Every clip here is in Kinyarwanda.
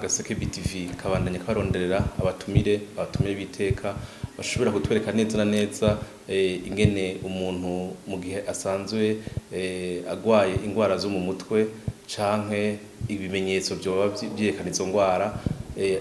Agaseke BTV kabandanya karonderera abatumire biteka bashobora kutwereka neza na neza ingene umuntu mu gihe asanzwe agwaye indwara zo mu mutwe canke ibimenyetso byo byerekana izo ndwara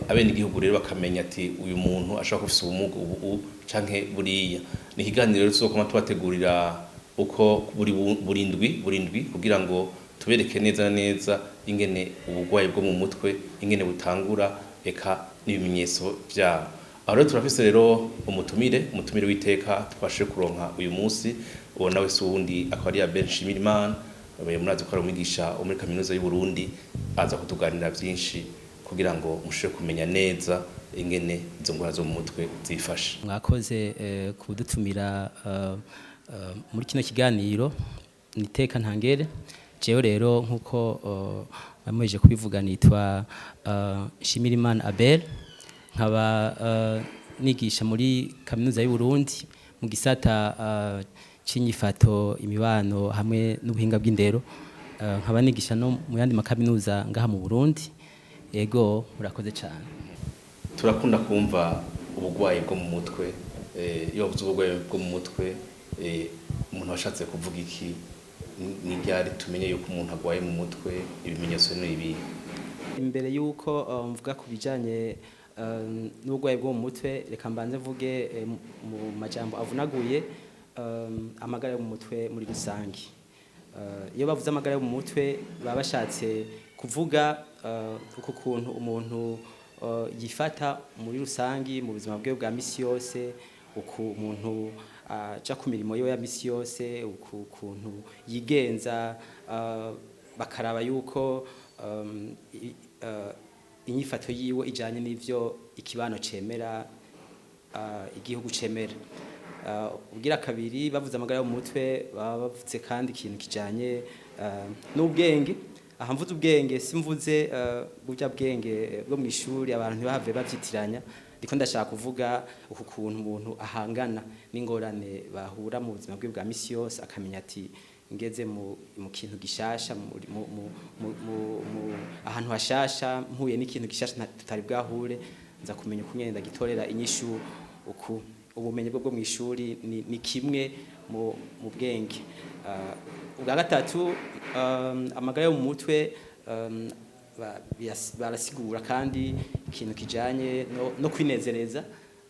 abene igihugu rero bakamenya ati uyu muntu ashaka kufisa ubumuga ubu canke buriya. Ni ikiganiro rero tuzokoma tubategurira uko burindwi kugira ngo tubereke neza na neza ingene ubugwayi bwo mu mutwe ingene butangura eka n'ibimenyetso byabo. Aho rero turafise rero umutumire w'iteka twashe kuronka uyu munsi uwo nawe se wundi akaba ari vyinshi murazi ko ari umwigisha wo muri kaminuza y'u Burundi aza kutuganira vyinshi kugira ngo mushobore kumenya neza ingene izo ndwara zo mu mutwe zifashe. Mwakoze kudutumira muri kino kiganiro niteka ntangere. Jewe rero nkuko bamuheje kubivuga nitwa Shimirimana Abel, nkaba nigisha muri kaminuza y'u Burundi mu gisata cinyifato imibano hamwe n'ubuhinga bw'indero, nkaba nigisha no mu yandi makaminuza ngaha mu Burundi. Yego murakoze cyane. Turakunda kumva ubugwayi bwo mu mutwe, iyo bavuze ubugwayi bwo mu mutwe umuntu washatse kuvuga iki? Ni ryari tumenye yuko umuntu agwaye mu mutwe, ibimenyetso n'ibi? Imbere yuko mvuga ku bijanye n'ubugwayi bwo mu mutwe, reka mbanze mvuge mu majambo avunaguye amagara yo mu mutwe muri rusangi. Iyo bavuze amagara yo mu mutwe baba bashatse kuvuga uko kuntu umuntu yifata muri rusangi mu buzima bwe bwa misi yose, uko umuntu aja ku mirimo yo ya misi yose, ukuntu yigenza, bakaraba yuko inyifato yiwe ijanye n'ivyo ikibano cemera, igihugu cemera. Ugira kabiri bavuze amagara yo mu mutwe baba bavuze kandi ikintu kijanye n'ubwenge. Aha mvuze ubwenge simvuze burya bwenge bwo mwishuri abantu ntibahave bavyitiranya, ndiko ndashaka kuvuga uko kuntu umuntu ahangana n'ingorane bahura mu buzima bwe bwa misi yose, akamenya ati ngeze mu kintu gishasha, ahantu hashasha, mpuye n'ikintu gishasha tutari bwahure, nza kumenya uko ngenda gitorera inyishu. Uku ubumenyi bwo mwishuri ni kimwe mu bwenge. Ubwa gatatu amagara yo mu mutwe barasigura kandi ikintu kijanye no kwinezereza.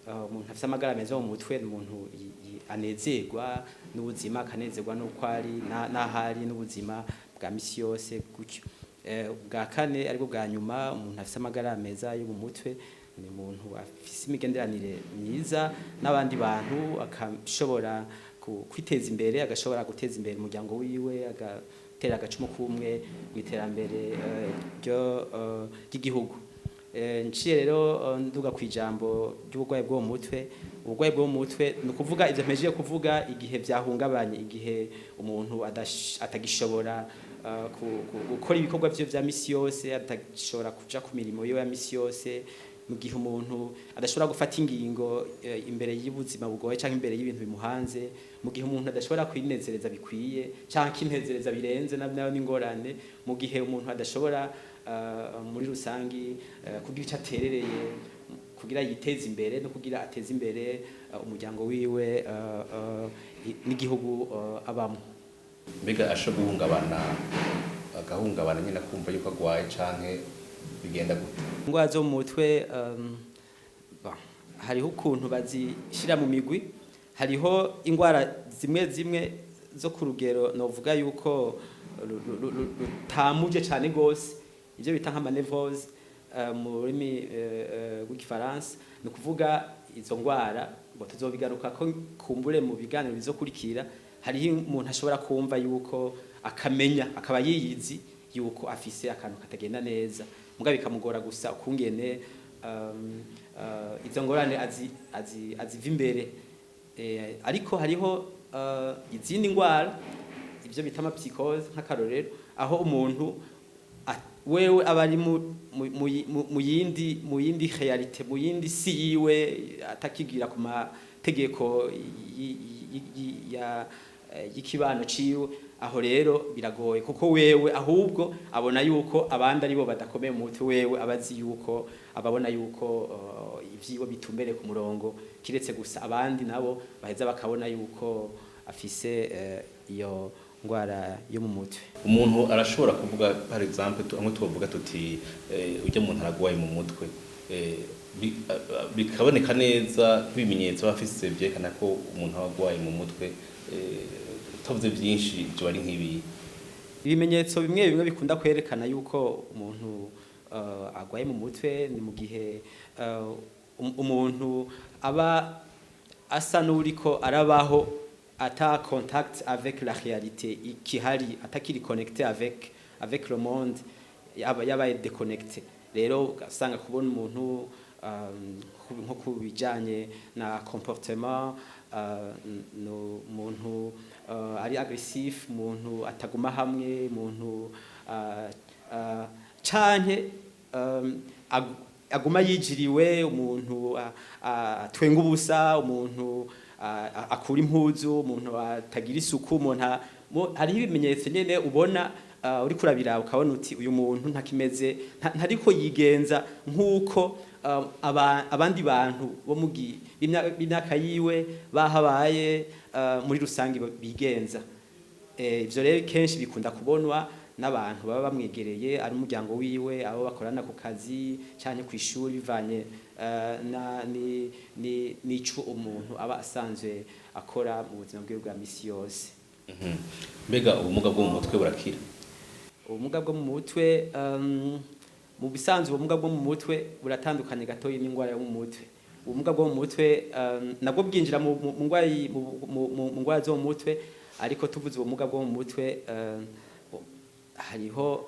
Umuntu afite amagara meza mu mutwe n'umuntu anezerwa n'ubuzima, akanezerwa n'uko ari n'ahari n'ubuzima bwa misi yose gutyo. Ubwa kane aribwo bwa nyuma, umuntu afite amagara meza yo mu mutwe ni umuntu afise imigenderanire myiza n'abandi bantu, akashobora kwiteza imbere, agashobora guteza imbere umuryango wiwe, agatera agacumu kumwe mu iterambere ry'igihugu. Nciye rero nduga kwijambo ry'ubugwayi bwo mu mutwe. Ubugwayi bwo mu mutwe ni ukuvuga ivyo mpejeje kuvuga igihe vyahungabanye, igihe umuntu atagishobora gukora ibikorwa vyo vya misi yose, atagishobora kuja ku mirimo yo ya misi yose, mu gihe umuntu adashobora gufata ingingo imbere y'ubuzima bugoye canke imbere y'ibintu bimuhanze, mu gihe umuntu adashobora kwinezereza bikwiye canke inezereza birenze nayo n'ingorane, mu gihe umuntu adashobora muri rusangi kugira ico aterereye kugira yiteze imbere no kugira ateze imbere umuryango wiwe n'igihugu abamo. Mbega asho agahungabana nyine kumva yuko agwaye canke bigenda gute? Indwara zo mu mutwe hariho ukuntu bazishira mu migwi. Hariho indwara zimwe zo ku rugero novuga yuko rutamuje cyane gose, ivyo bita nk'amanevrose mu rurimi rw'igifaransa. Ni ukuvuga izo ndwara ngo tuzobigaruka ko kumbure mu biganiro bizokurikira. Hariho umuntu ashobora kumva yuko akamenya, akaba yiyizi yuko afise akantu katagenda neza, muga bikamugora gusa ukungene izo ngorane aziva imbere. Ariko hariho izindi ndwara, ivyo bita amapsychose nk'akarorero, aho umuntu wewe aba ari mu yindi realite, mu yindi si yiwe, atakigira ku mategeko y'ikibano ciwe, aho rero biragoye kuko wewe ahubwo abona yuko abandi aribo badakomeye mu mutwe, wewe abazi yuko ababona yuko ivyiwe bitumbere ku murongo, kiretse gusa abandi nabo baheza bakabona yuko afise iyo ndwara yo mu mutwe. Umuntu arashobora kuvuga par exemple amwe tuvuga tuti ujya umuntu aragwaye mu mutwe, bikaboneka neza ibimenyetso bafise byerekana ko umuntu aragwaye mu mutwe, tavuze vyinshi byo bari nk'ibi. Ibimenyetso bimwe bimwe bikunda kwerekana yuko umuntu agwaye mu mutwe ni mu gihe umuntu aba asa n'uriko arabaho ata contact avec la réalité ikihari, atakiri connecté avec le monde, yabaye déconnecté. Rero ugasanga kubona umuntu nko kubijanye na comportement, no muntu ari agressif, umuntu ataguma hamwe, umuntu canke aguma yijiriwe, umuntu atwenga ubusa, umuntu akura impuzu, umuntu atagira isuku, umuntu hari ibimenyetso nyene ubona uri kurabira ukabona uti uyu muntu ntakimeze, ntariko yigenza nkuko abandi bantu bo mugi b'imyaka yiwe bahabaye muri rusangi bigenza. Ivyo rero kenshi bikunda kubonwa n'abantu baba bamwegereye, ari umuryango wiwe, abo bakorana ku kazi cyane ku ishuri, bivanye n'ico umuntu aba asanzwe akora mu buzima bwe bwa misi yose. Mbega ubumuga bwo mu mutwe burakira? Ubumuga bwo mu mutwe mu bisanzwe ubumuga bwo mu mutwe buratandukanye gatoyi n'indwara yo mu mutwe. Ubumuga bwo mu mutwe nabwo bwinjira mu ndwara zo mu mutwe, ariko tuvuze ubumuga bwo mu mutwe hariho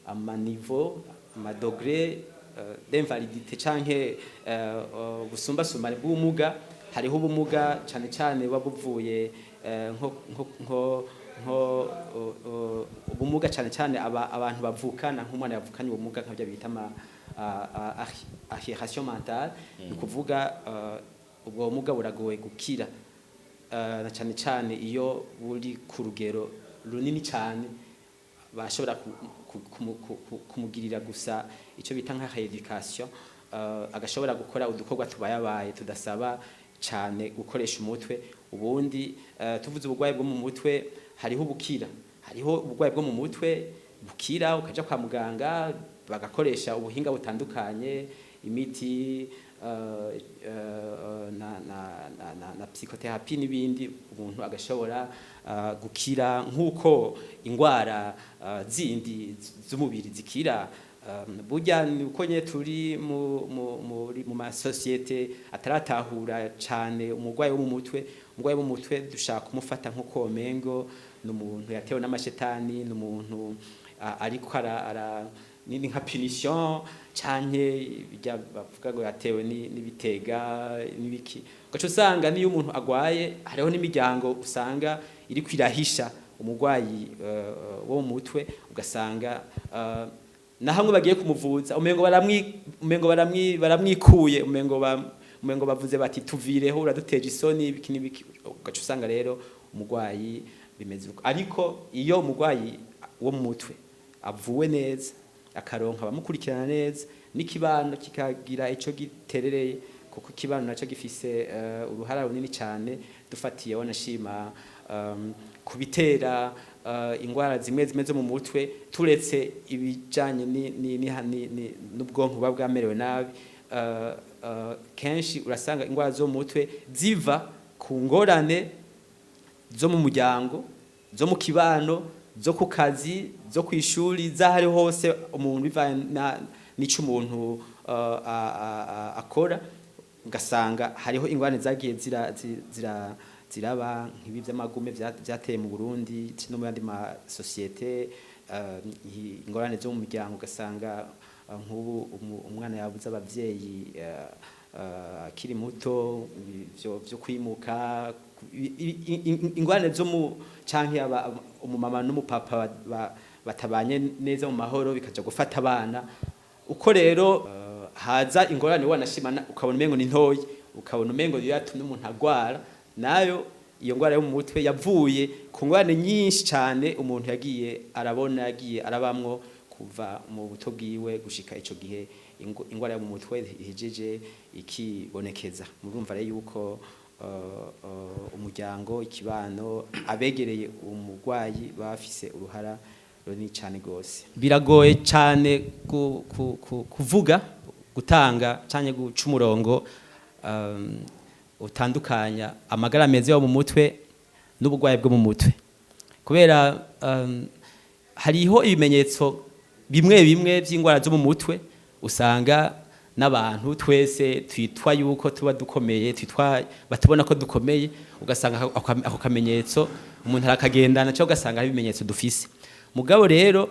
amaniveau, amadogre d'invalidité canke busumbasumbane bw'ubumuga. Hariho ubumuga cyane cyane buba buvuye ubumuga cyane cyane abantu bavukana, nk'umwana yavukanye ubumuga nk'abyo bita agitation mentale, ni kuvuga ubwo bumuga buragoye gukira, na cyane cyane iyo buri ku rugero runini cyane bashobora kumugirira gusa icyo bita nka rééducation, agashobora gukora udukorwa tubayabaye tudasaba cyane gukoresha umutwe. Ubundi tuvuze ubugwayi bwo mu mutwe hariho ubukira, hariho ubugwayi bwo mu mutwe bukira ukaja kwa muganga bagakoresha ubuhinga butandukanye, imiti na psychotherapie n'ibindi, umuntu agashobora gukira nk'uko indwara zindi z'umubiri zikira. Burya uko nye turi mu masosiyete ataratahura cyane umurwayi wo mu mutwe. Umurwayi wo mu mutwe dushaka kumufata nk'uko mengo n'umuntu yatewe n'amashetani, n'umuntu ariko ni nka punition canke bijya bavuga ngo yatewe n'ibitega n'ibiki. Gaco usanga niyo umuntu agwaye hariho n'imiryango usanga iri kwirahisha umurwayi wo mu mutwe, ugasanga na hamwe bagiye kumuvuza umengo baramwikuye, umengo bavuze bati tuvireho uraduteje isoni ibiki n'ibiki. Gaco usanga rero umurwayi bimeze uko. Ariko iyo umurwayi wo mu mutwe avuwe neza, akaronka abamukurikirana neza, n'ikibano kikagira ico giterereye, kuko ikibano naco gifise uruhara runini cyane. Dufatiye wanashima kubitera indwara zimwe zo mu mutwe, turetse ibijanye n'ubwonko buba bwamerewe nabi. Kenshi urasanga indwara zo mu mutwe ziva ku ngorane zo mu muryango, zo mu kibano, zo ku kazi, zo ku ishuri, zahari hose umuntu bivanye n'ico umuntu akora. Ugasanga hariho ingorane zagiye ziraba nk'ibi by'amagume byateye mu Burundi no mu yandi ma societe, ingorane zo mu miryango. Ugasanga nk'ubu umwana yabuze abavyeyi akiri muto, byo kwimuka, ingorane zo mu canke umumama n'umupapa batabanye neza mu mahoro, bikaja gufata abana. Uko rero haza ingorane wanashimana ukabona umengo ni ntoyi, ukabona umengo yatumye umuntu agwara, nayo iyo ngwara yo mu mutwe yavuye ku ngwane nyinshi cyane umuntu yagiye arabona yagiye arabamwo kuva mu buto bwiwe gushika ico gihe ingwara yo mu mutwe ihejeje ikibonekeza. Murumva rero yuko umuryango ikibano abegereye umurwayi bafise uruhara runini cyane gose. Biragoye cyane kuvuga gutanga cyane guca umurongo utandukanya amagara meza yo mu mutwe n'ubugwayi bwo mu mutwe, kubera hariho ibimenyetso bimwe bimwe by'ingwara zo mu mutwe usanga n'abantu twese twitwa yuko tuba dukomeye, batubona ko dukomeye, ugasanga ako kamenyetso umuntu arakagendana cyo ugasanga ari ibimenyetso dufise. Mugabo rero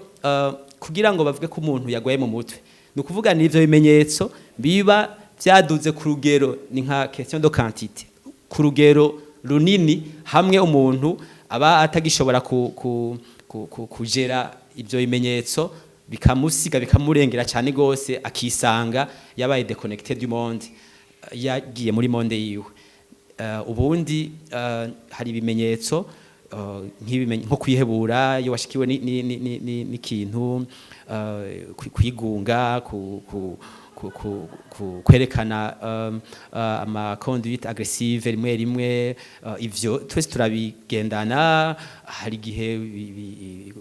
kugira ngo bavuge ko umuntu yagwaye mu mutwe ni ukuvuga n'ivyo bimenyetso biba byaduze ku rugero, ni nka question de quantité, ku rugero runini hamwe umuntu aba atagishobora kugera ivyo bimenyetso bikamusiga bikamurengera cyane gose akisanga yabaye déconnecté du monde, yagiye muri monde yiwe. Ubundi hari ibimenyetso nko kwihebura iyo washikiwe n'ikintu, kwigunga, kwerekana ama conduite agressive rimwe rimwe, ivyo twese turabigendana. Hari gihe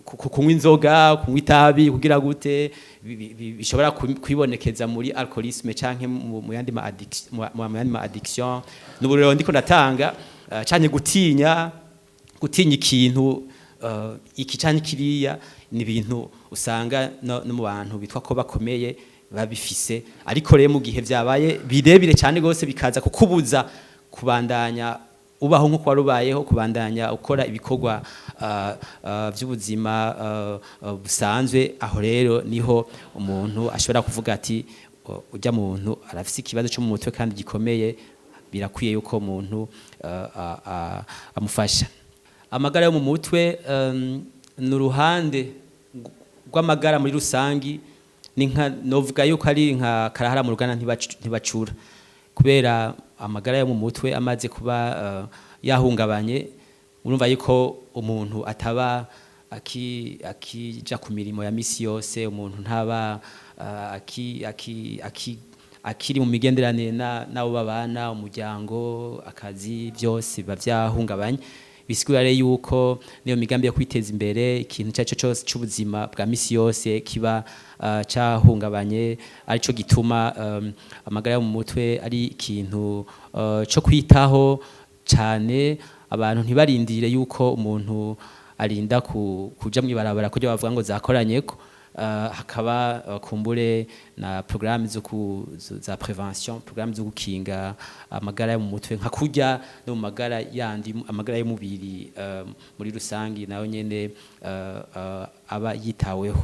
kunywa inzoga, kunywa itabi, kugira gute bishobora kwibonekeza muri alcoolisme canke mu yandi ma addiction. N'uburero ndiko ndatanga canke gutinya ikintu iki canke kiriya, ni ibintu usanga no mu bantu bitwa ko bakomeye babifise. Ariko rero mu gihe vyabaye birebire cyane gose bikaza kukubuza kubandanya ubaho nko kwarubayeho, kubandanya ukora ibikorwa by'ubuzima busanzwe, aho rero niho umuntu ashobora kuvuga ati ujya muntu arafise ikibazo cyo mu mutwe kandi gikomeye, birakwiye yuko umuntu amufasha. Amagara yo mu mutwe n'uruhande rw'amagara muri rusangi, novuga yuko ari nka karahara mu rugana ntibacura, kubera amagara yo mu mutwe amaze kuba yahungabanye, urumva yuko umuntu ataba akija ku mirimo ya misi yose, umuntu ntaba akiri mu migenderanire n'abo babana, umuryango, akazi, byose biba byahungabanye. Bisigura rero yuko niyo migambi yo kwiteza imbere, ikintu cyaco cyose cy'ubuzima bwa misi yose kiba cyahungabanye. Arico gituma amagara yo mu mutwe ari ikintu cyo kwitaho cyane. Abantu ntibarindire yuko umuntu arinda kuja mwibarabara kujya bavuga ngo zakoranyeko. Hakaba kumbure na programme za prevention, programme zo gukinga amagara yo mu mutwe, nka kurya no mu magara yandi, amagara y'umubiri muri rusangi nayo nyene aba yitaweho.